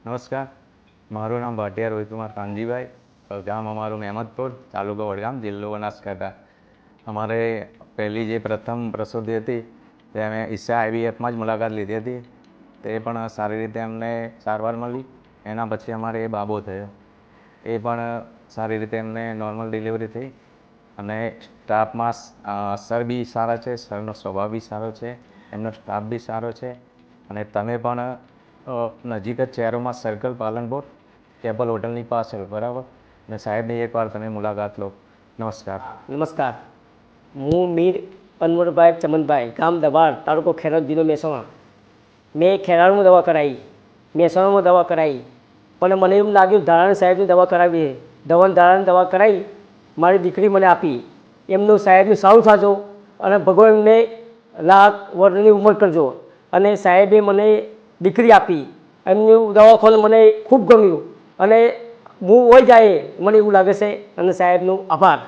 નમસ્કાર, મારું નામ ભાટિયા રોહિતકુમાર કાનજીભાઈ, ગામ અમારું મહેમદપુર, તાલુકો વડગામ, જિલ્લો બનાસકાંઠા. અમારે પહેલી જે પ્રથમ પ્રસૂતિ હતી તે અમે ઈશા IVFમાં જ મુલાકાત લીધી હતી. તે પણ સારી રીતે અમને સારવાર મળી. એના પછી અમારે એ બાબો થયો, એ પણ સારી રીતે એમને નોર્મલ ડિલિવરી થઈ. અને સ્ટાફમાં સર બી સારા છે, સરનો સ્વભાવ બી સારો છે, એમનો સ્ટાફ બી સારો છે. અને તમે પણ નજીક જ શહેરોમાં સર્કલ પાલનપુર કેપલ હોટલની પાછળ, બરાબર, અને સાહેબની એકવાર તમે મુલાકાત લો. નમસ્કાર. નમસ્કાર, હું મીર અનવરભાઈ ચમનભાઈ, ગામ દબાણ, તાલુકો ખેરાલુ, જિલ્લો મહેસાણા. મેં ખેરાલુમાં દવા કરાવી, મહેસાણામાં દવા કરાવી, પણ મને એમ લાગ્યું ધારાણી સાહેબની દવા કરાવી છે. ધારાણી દવા કરાવી, મારી દીકરી મને આપી. એમનું સાહેબનું સારું થાજો અને ભગવાન એમને લાખ વર્ષની ઉંમર કરજો. અને સાહેબે મને દીકરી આપી. એમનું દવાખાનું મને ખૂબ ગમ્યું અને હું હોય જાય મને એવું લાગે છે. અને સાહેબનો આભાર.